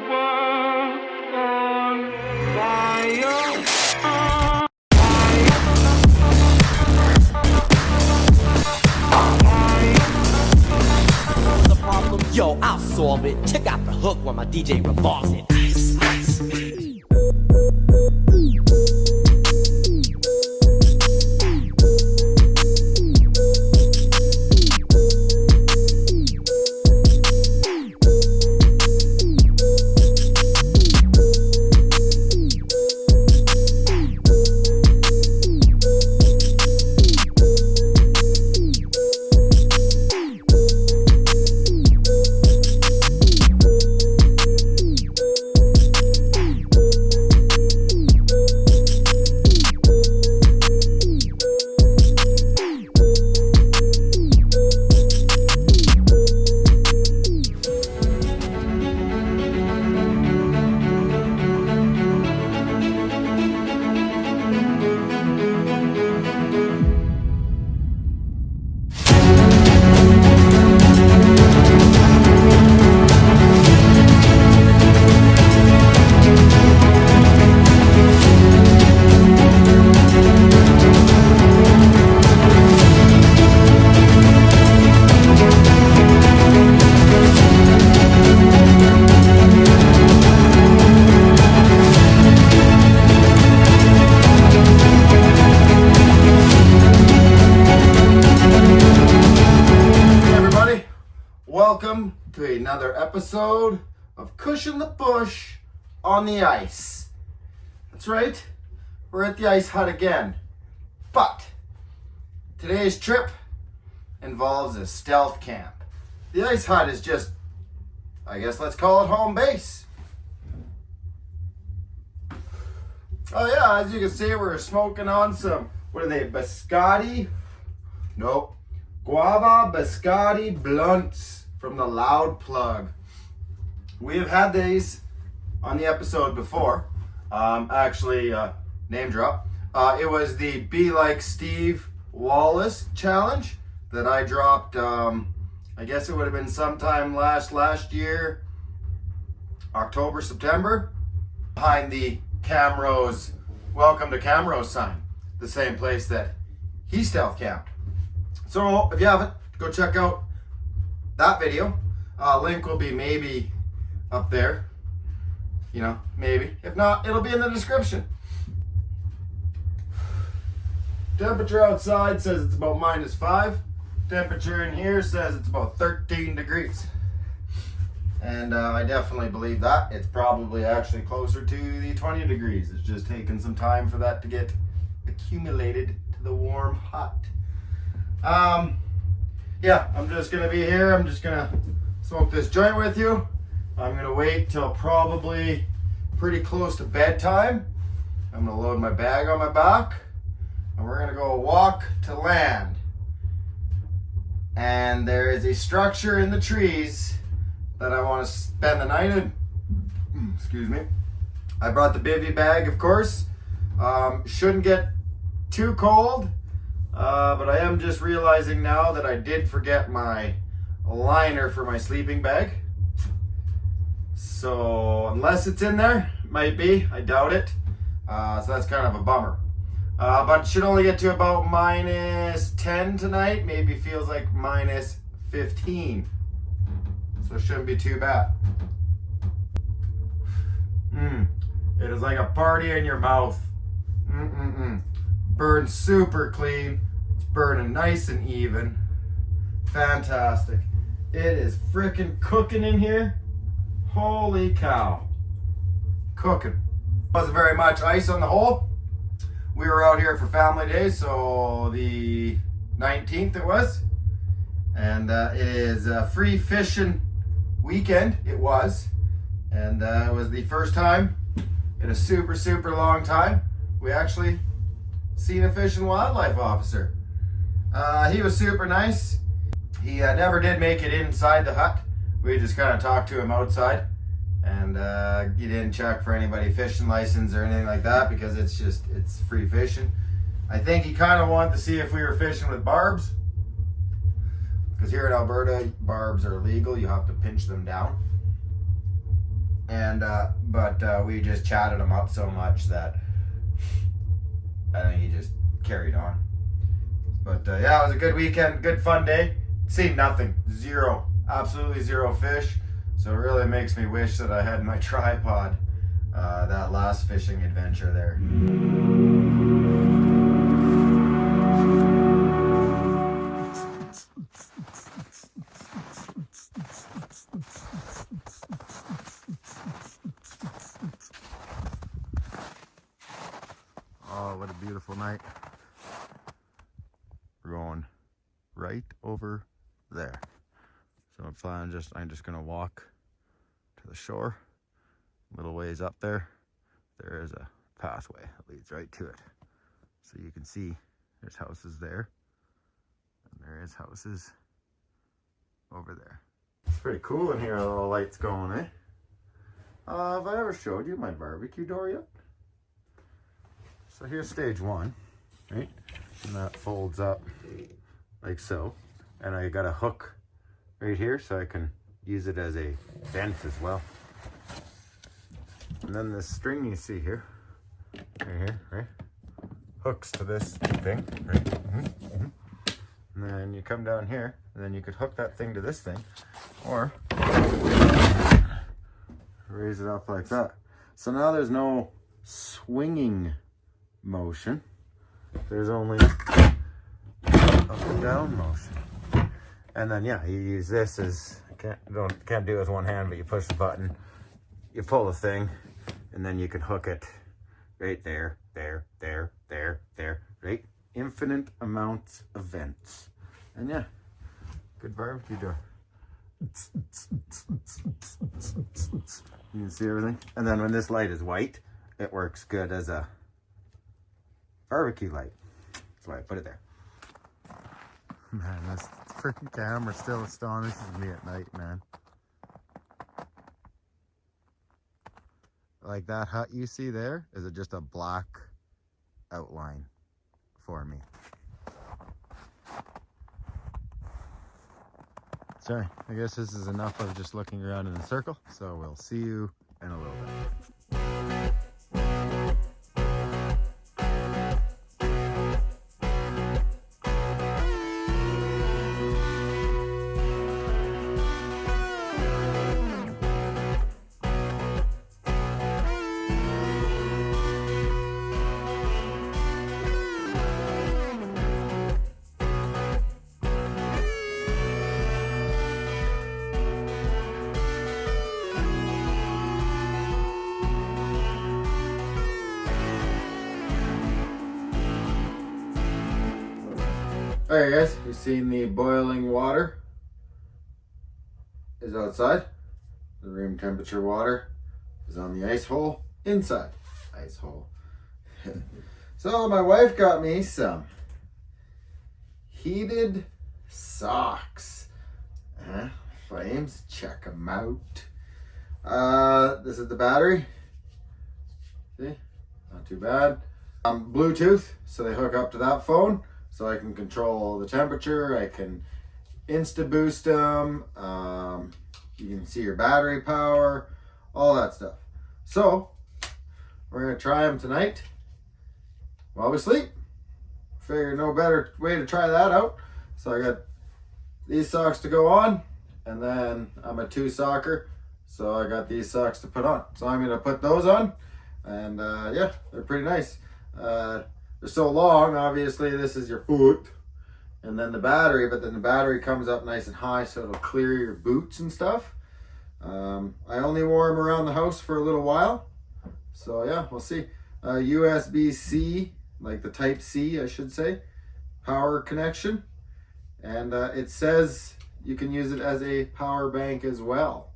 Yo, I'll solve it. Check out the hook while my DJ revolves it. Ice, ice. Welcome to another episode of Cushion the Bush on the Ice. That's right, we're at the Ice Hut again. But today's trip involves a stealth camp. The Ice Hut is just, I guess let's call it home base. Oh yeah, as you can see, we're smoking on some, what are they, biscotti? Nope. Guava biscotti blunts from the Loud Plug. We have had these on the episode before. Name drop. It was the Be Like Steve Wallace challenge that I dropped, I guess it would have been sometime last year, October, September, behind the Camrose, Welcome to Camrose sign, the same place that he stealth camped. So if you haven't, go check out that video. Link will be maybe up there, maybe. If not, it'll be in the description. Temperature outside says it's about -5. Temperature in here says it's about 13 degrees. And I definitely believe that. It's probably actually closer to the 20 degrees. It's just taking some time for that to get accumulated to the warm hut. Yeah, I'm just gonna be here. I'm just gonna smoke this joint with you. I'm gonna wait till probably pretty close to bedtime. I'm gonna load my bag on my back and we're gonna go walk to land. And there is a structure in the trees that I want to spend the night in. Excuse me. I brought the bivy bag, of course. Shouldn't get too cold. But I am just realizing now that I did forget my liner for my sleeping bag. So unless it's in there, it might be, I doubt it. So that's kind of a bummer. But should only get to about -10 tonight. Maybe feels like -15. So it shouldn't be too bad. It is like a party in your mouth. Burns super clean. It's burning nice and even. Fantastic. It is frickin' cooking in here. Holy cow. Cooking. Wasn't very much ice on the hole. We were out here for family day, so the 19th it was. And it is a free fishing weekend. It was. And it was the first time in a super long time we actually seen a Fish and Wildlife officer. He was super nice. He never did make it inside the hut. We just kind of talked to him outside, and he didn't check for anybody fishing license or anything like that because it's free fishing. I think he kind of wanted to see if we were fishing with barbs, because here in Alberta, barbs are illegal. You have to pinch them down. And but we just chatted him up so much that I think he just carried on. But yeah, it was a good weekend, good fun day. Seen nothing, zero, absolutely zero fish. So it really makes me wish that I had my tripod that last fishing adventure there. Oh, what a beautiful night. We're going right over there. So I'm just gonna walk to the shore, a little ways up there. There is a pathway that leads right to it. So you can see there's houses there, and there is houses over there. It's pretty cool in here, all the lights going, eh? Have I ever showed you my barbecue door yet? So here's stage one, right? And that folds up like so. And I got a hook right here so I can use it as a vent as well. And then this string you see here, right here, right? Hooks to this thing, right? And then you come down here, and then you could hook that thing to this thing, or raise it up like that. So now there's no swinging motion. There's only up and down motion. And then yeah, you use this as can't do it with one hand, but you push the button, you pull the thing, and then you can hook it right there, right? Infinite amounts of vents. And yeah, good barbecue door. You can see everything. And then when this light is white, it works good as a barbecue light. That's why I put it there. Man, this freaking camera still astonishes me at night, man. Like that hut you see there, is it just a black outline for me? Sorry, I guess this is enough of just looking around in a circle, so we'll see you in a little bit. Alright guys, you've seen the boiling water is outside. The room temperature water is on the ice hole inside. Ice hole. So my wife got me some heated socks. Flames, check them out. This is the battery. See, not too bad. Bluetooth, so they hook up to that phone. So I can control the temperature, I can insta boost them, you can see your battery power, all that stuff. So, we're going to try them tonight while we sleep. Figured no better way to try that out. So I got these socks to go on, and then I'm a 2-socker, so I got these socks to put on. So I'm going to put those on, and yeah, they're pretty nice. They're so long, obviously this is your foot, and then the battery, but then the battery comes up nice and high so it'll clear your boots and stuff. I only wore them around the house for a little while, so yeah, we'll see. USB-C, like the type C I should say, power connection, and it says you can use it as a power bank as well.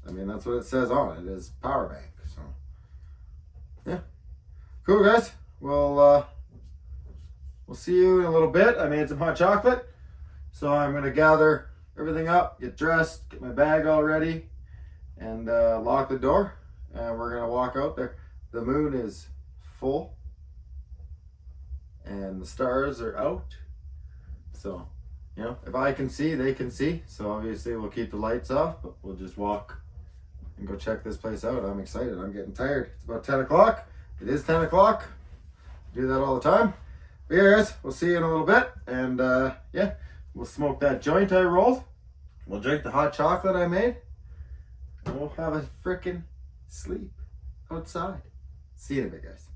I mean, that's what it says on it, is power bank. So yeah, cool guys. We'll see you in a little bit. I made some hot chocolate, so I'm gonna gather everything up, get dressed, get my bag all ready, and lock the door, and we're gonna walk out there. The moon is full and the stars are out, so you know, if I can see, they can see. So obviously we'll keep the lights off, but we'll just walk and go check this place out. I'm excited. I'm getting tired. It's about 10 o'clock. It is 10 o'clock. Do that all the time. But yeah, guys, we'll see you in a little bit. And yeah, we'll smoke that joint I rolled. We'll drink the hot chocolate I made. And we'll have a freaking sleep outside. See you in a bit, guys.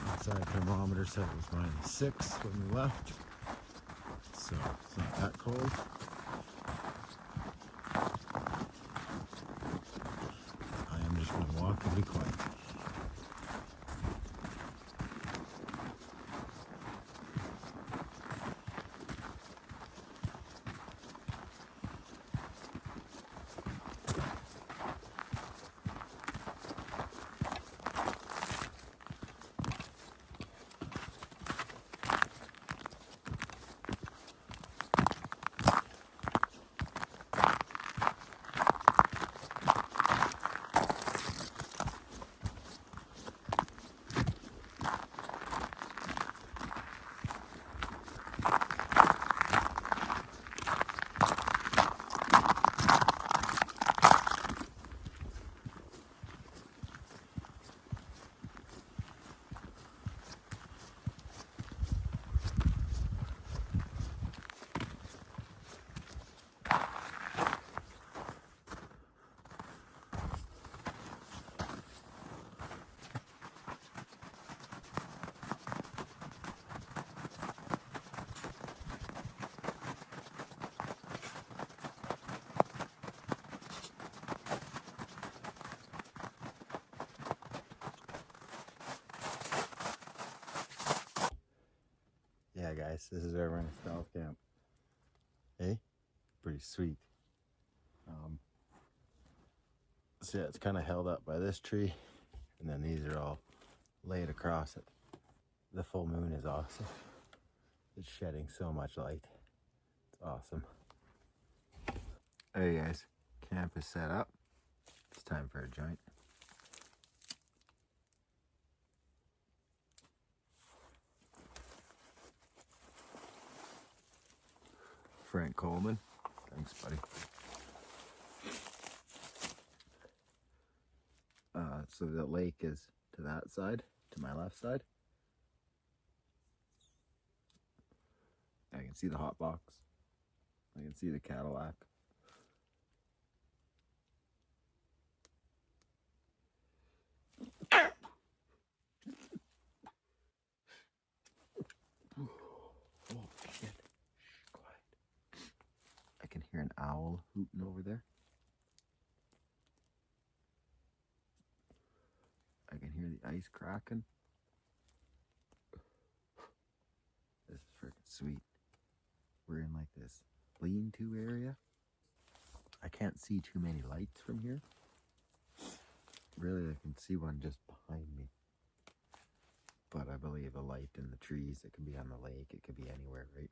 Outside thermometer said it was -6 when we left, so it's not that cold. I am just going to walk and be quiet. Yeah, guys, this is where we're gonna stealth camp. Hey, pretty sweet. So yeah, it's kind of held up by this tree, and then these are all laid across it. The full moon is awesome. It's shedding so much light. It's awesome. Hey guys, camp is set up. It's time for a joint. Frank Coleman. Thanks, buddy. So the lake is to that side, to my left side. I can see the hot box. I can see the Cadillac. Oh shit. Shh, quiet. I can hear an owl hooting over there. I can hear the ice cracking. This is freaking sweet. We're in like this lean-to area. I can't see too many lights from here. Really, I can see one just behind me. But I believe a light in the trees. It could be on the lake. It could be anywhere, right?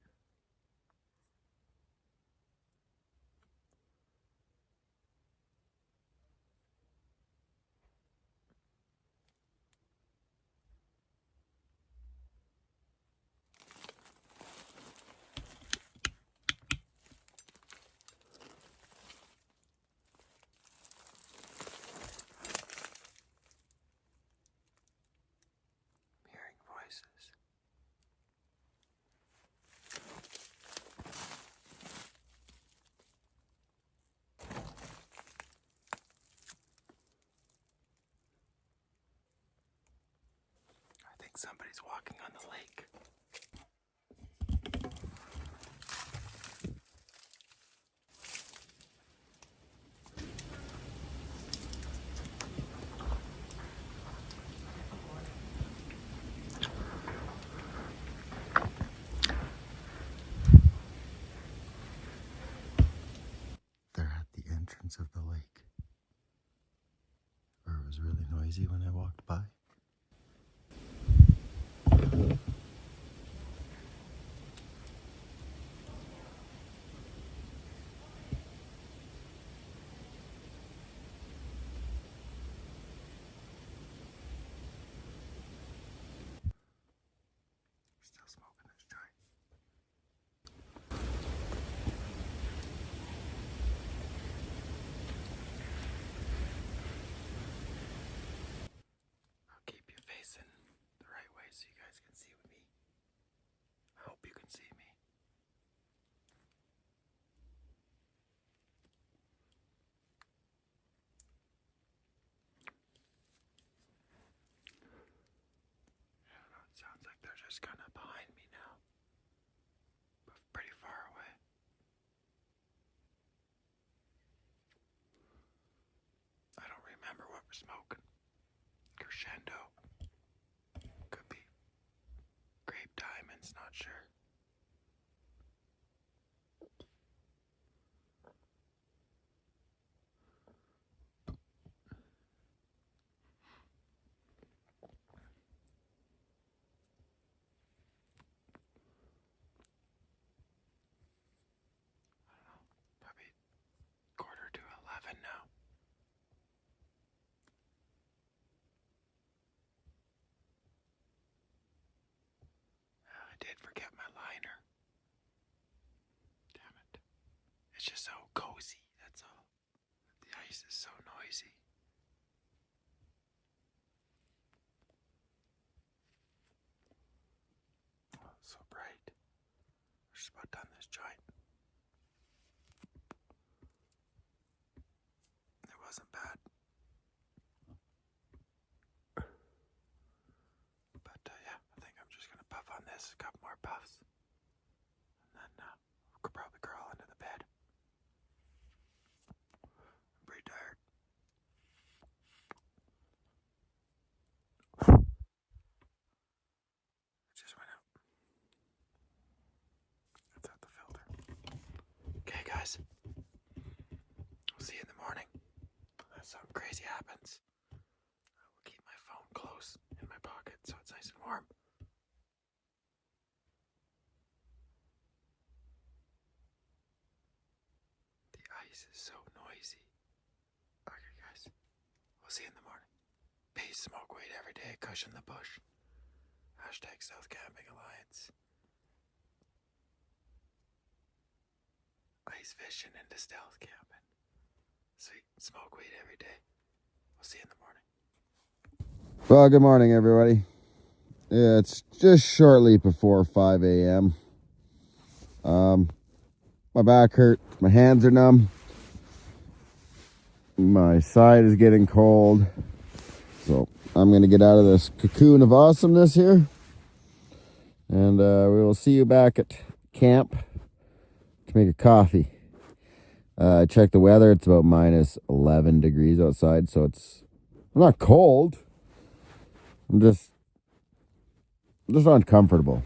Hearing voices. I think somebody's walking on the lake. They're at the entrance of the lake. Or it was really noisy when I walked by. Still smoking this joint. just kind of behind me now, but pretty far away. I don't remember what we're smoking. Crescendo. Could be grape diamonds, not sure. Probably 11:45 now. I did forget my liner. Damn it. It's just so cozy, that's all. The ice is so noisy. Oh, it's so bright. We're just about done this joint. It wasn't bad. But yeah, I think I'm just gonna puff on this, a couple more puffs. And then we could probably crawl into the bed. I'm pretty tired. It just went out. It's out the filter. Okay, guys. We'll see you in the morning. Unless something crazy happens. I will keep my phone close in my pocket so it's nice and warm. The ice is so noisy. Okay, guys. We'll see you in the morning. Peace, smoke weed every day, cushion the bush. Hashtag South Camping Alliance. Ice fishing into stealth camping. Sweet, smoke weed every day. We'll see you in the morning. Well, good morning, everybody. Yeah, it's just shortly before 5 a.m. My back hurts. My hands are numb. My side is getting cold. So I'm going to get out of this cocoon of awesomeness here. And we will see you back at camp to make a coffee. I checked the weather. It's about minus 11 degrees outside. So it's not cold. I'm just uncomfortable.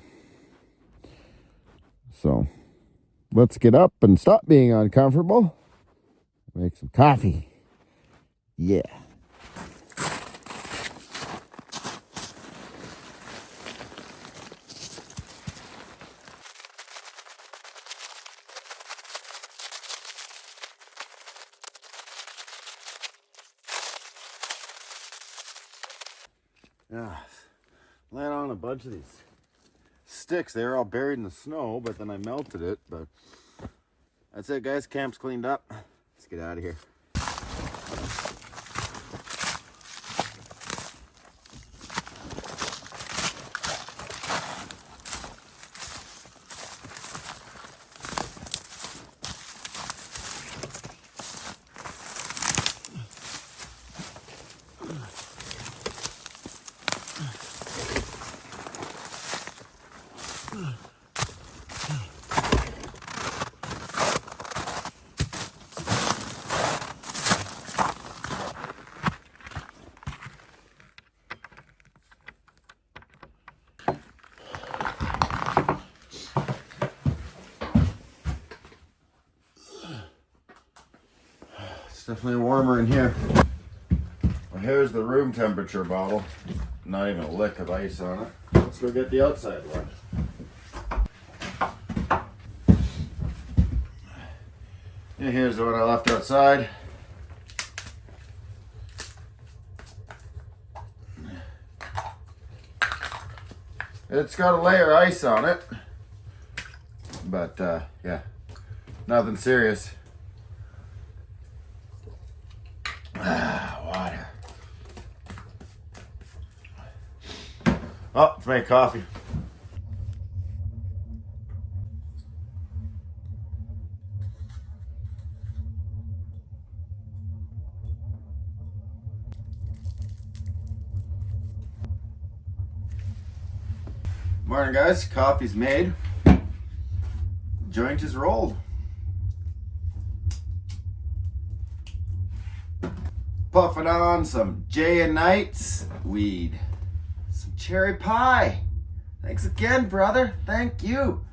So let's get up and stop being uncomfortable. Make some coffee. Yeah. Yeah. Laying on a bunch of these sticks. They were all buried in the snow, but then I melted it. But that's it, guys. Camp's cleaned up. Let's get out of here. It's definitely warmer in here. Well, here's the room temperature bottle. Not even a lick of ice on it. Let's go get the outside one. And here's the one I left outside. It's got a layer of ice on it. But, yeah, nothing serious. Water. Oh, let's make coffee. Morning, guys. Coffee's made. Joint is rolled. Puffing on some Jay and Knight's weed. Some cherry pie. Thanks again, brother. Thank you.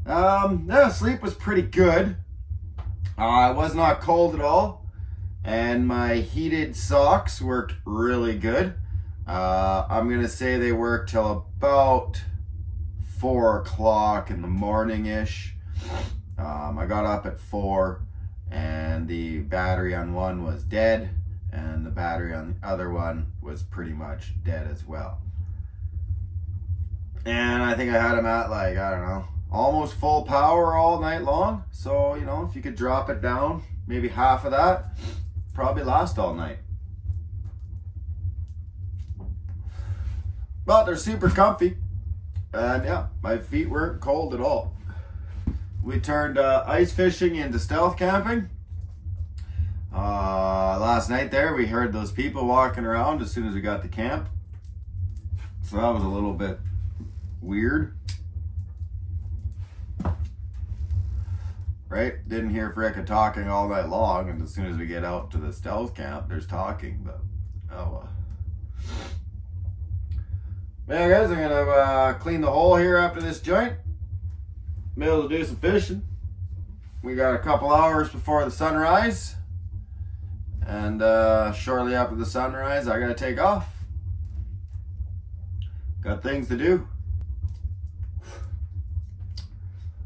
No, sleep was pretty good. I was not cold at all. And my heated socks worked really good. I'm gonna say they worked till about 4 o'clock in the morning-ish. I got up at 4 and the battery on one was dead and the battery on the other one was pretty much dead as well. And I think I had them at like, I don't know, almost full power all night long. So, you know, if you could drop it down, maybe half of that, probably last all night. But they're super comfy. And yeah, my feet weren't cold at all. We turned ice fishing into stealth camping. Last night there, we heard those people walking around as soon as we got to camp. So that was a little bit weird. Right? Didn't hear frickin' talking all night long, and as soon as we get out to the stealth camp, there's talking, but oh well. Yeah, guys, I'm gonna clean the hole here after this joint. Be able to do some fishing. We got a couple hours before the sunrise, and shortly after the sunrise, I gotta take off. Got things to do.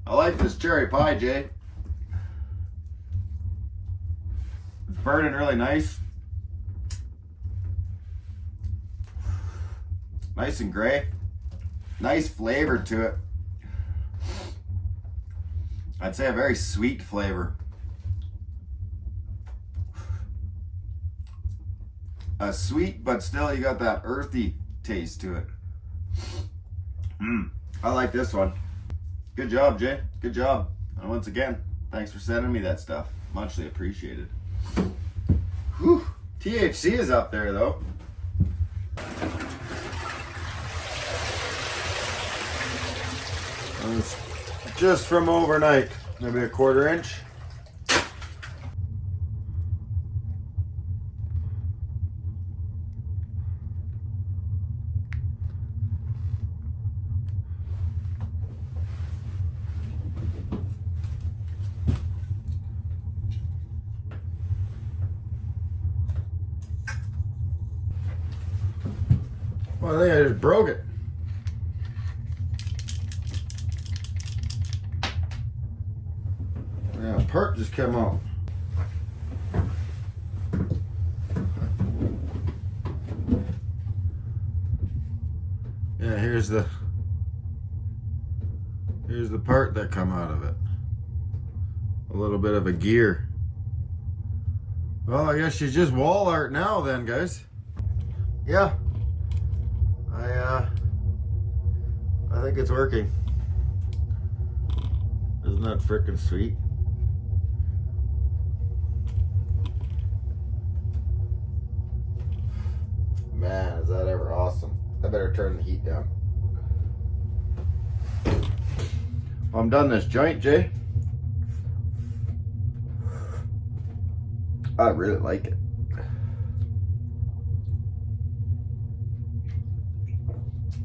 I like this cherry pie, Jay. It's burning really nice. Nice and gray. Nice flavor to it. I'd say a very sweet flavor. A sweet, but still you got that earthy taste to it. I like this one. Good job, Jay. Good job. And once again, thanks for sending me that stuff. Muchly appreciated. Whew. THC is up there though. It's just from overnight, maybe a 1/4 inch. Well, I think I just broke it. Yeah, perp just came out. Yeah, here's the part that come out of it. A little bit of a gear. Well, I guess she's just wall art now then, guys. Yeah. I think it's working. Isn't that freaking sweet? Man, is that ever awesome. I better turn the heat down. Well, I'm done this joint, Jay. I really like it.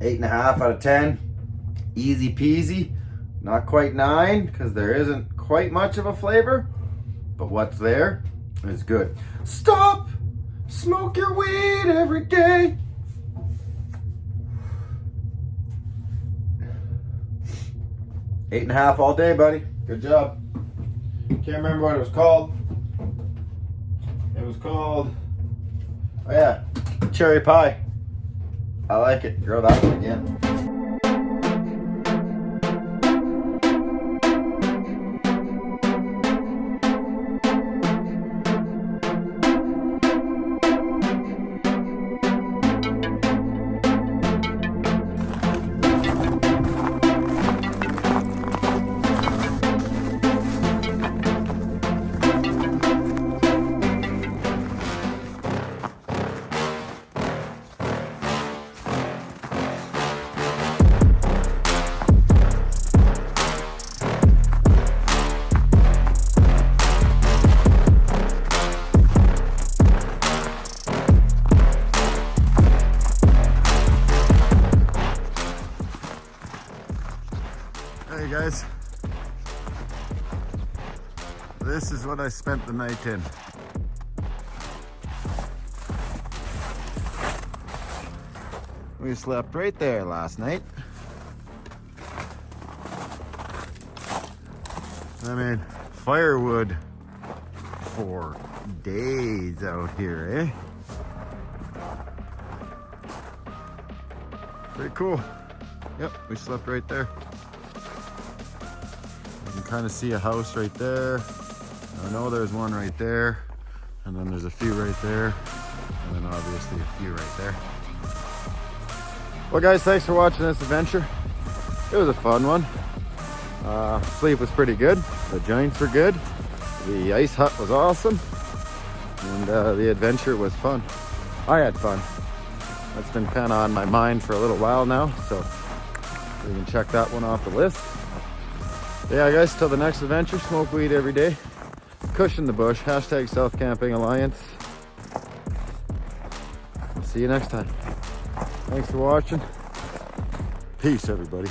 8.5 out of 10. Easy peasy. Not quite 9 because there isn't quite much of a flavor, but what's there is good. Stop! Smoke your weed every day. Eight and a half all day, buddy. Good job. Can't remember what it was called. It was called, oh yeah, cherry pie. I like it. Grow that one again. This is what I spent the night in. We slept right there last night. I mean, firewood for days out here, eh? Pretty cool. Yep, we slept right there. You can kind of see a house right there. I know there's one right there, and then there's a few right there, and then obviously a few right there. Well guys, thanks for watching this adventure. It was a fun one. Sleep was pretty good. The joints were good. The ice hut was awesome. And the adventure was fun. I had fun. That's been kind of on my mind for a little while now, so we can check that one off the list. Yeah guys, till the next adventure, smoke weed every day. Cushion the bush, hashtag South Camping Alliance. See you next time. Thanks for watching. Peace everybody.